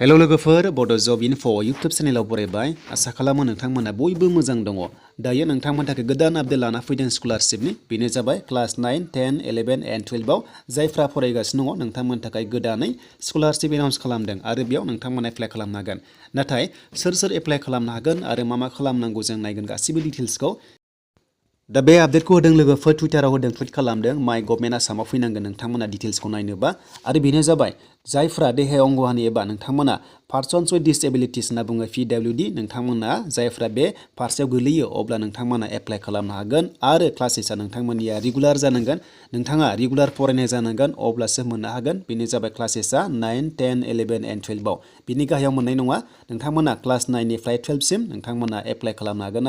Hello लोगोफोर बड' जब info YouTube चेनेलाव बरायबाय आसा खालामो नोंथांमोना बयबो मोजां दङ। दायो नोंथांमोन थाखाय गोदान आपडेट लाना फैदों स्कलारशिपनि बेनो जाबाय क्लास 9, 10, 11 एन्ड 12 आव जायफ्रा फरायगासिनो दङ नोंथांमोन थाखाय गोदानै स्कलारशिप एनाउन्स खालामदों आरो बेयाव नोंथांमोना एप्लाइ खालामनो हागोन। नाथाय सोर एप्लाइ खालामनो हागोन आरो मा खालामनांगौ जों नायगोन गासिबो डिटेल्सखौ। दा बे आपडेटखौ होदों लोगोफोर टुइटाराव होदों टुइट खालामदों माय गभर्नमेन्ट आसामाव फैनांगोन नोंथांमोना डिटेल्सखौ नायनोबा आरो बेनो जाबाय जायफ्रा देहायाव अंगहानि एबा नोंथांमोना पार्सन्स विथ डिसेबिलिटिस होनना बुङो PWD नोंथांमोना जायफ्रा बे फारसेयाव गोलैयो अब्ला नोंथांमोना एप्लाइ खालामनो हागोन आरो क्लासेसआ नोंथांमोननिया रेगुलार जानांगोन। नोंथाङा रेगुलार फरायनाय जानांगोन अब्लासो मोननो हागोन। बेनो जाबाय क्लासेसआ 9, 10, 11 एन्ड 12 आव बिनि गाहायाव मोननाय नङा। नोंथांमोना क्लास 9 निफ्राय 12 सिम नोंथांमोना एप्लाइ खालामनो हागोन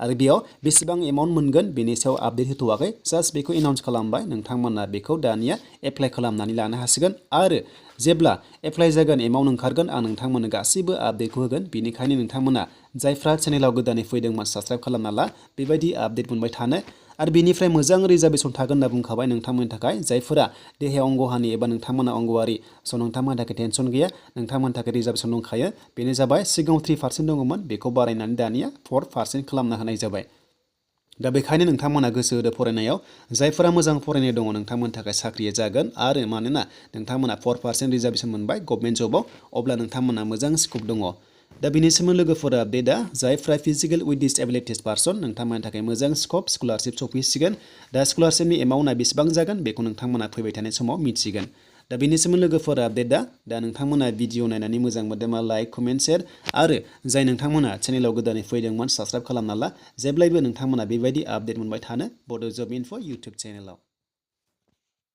आरो बेयाव बेसेबां एमाउन्ट मोनगोन बेनि सायाव आपडेट होथ'वाखै जास्ट बेखौ एनाउन्स खालामबाय। नोंथांमोना बेखौ दानिया एप्लाइ खालामनानै लानो हासिगोन आरो जेब्ला एप्लाइ जागोन एमाउन्ट ओंखारगोन आं नोंथांमोननो गासैबो आपडेटखौ होगोन। बेनिखायनो नोंथांमोना जायफ्रा चेनेलाव गोदानै फैदोंमोन साबस्क्राइब खालामना ला बेबायदि आपडेट मोनबाय थानो आरो बेनिफ्राय मोजां रिजार्भेसन थागोन होनना बुंखाबाय नोंथांमोननि थाखाय जायफोरा देहायाव अंगहानि एबा नोंथांमोना अंगवारि स' नोंथांमोननि थाखाय टेनसन गैया नोंथांमोननि थाखाय रिजार्भेसन दंखायो। बेनो जाबाय सिगाङाव 3% दङमोन बेखौ बारायनानै दानिया 4% खालामना होनाय जाबाय। दा बेखायनो नोंथांमोना गोसो होदो फरायनायाव जायफोरा मोजां फरायनाय दङ नोंथांमोननि थाखाय साख्रिया जागोन आरो मानोना नोंथांमोना 4% रिजार्भेसन मोनबाय गभर्नमेन्ट जबाव अब्ला नोंथांमोना मोजां स्कप दङ। दा बेनि सोमोन्दै लोगोफोरा आपडेटआ जायफ्रा फिजिकेल विथ डिसेबिलिटिस पार्सन नोंथांमोननि थाखाय मोजां स्कप स्कलारशिप सफैसिगोन। दा स्कलारशिपनि एमाउन्टआ बेसेबां जागोन बेखौ नोंथांमोना फैबाय थानाय समाव मिथिगोन। दा बेनि सोमोन्दै लोगोफोरा आपडेटआ दा नोंथांमोना भिडिअ नायनानै मोजां मोनदोंबा लाइक कमेन्ट शेयार आरो जाय नोंथांमोना चेनेलाव गोदानै फैदोंमोन साबस्क्राइब खालामना ला जेब्लायबो नोंथांमोना बेबायदि आपडेट मोनबाय थानो बड' जब इनफो इउटुब चेनेलाव।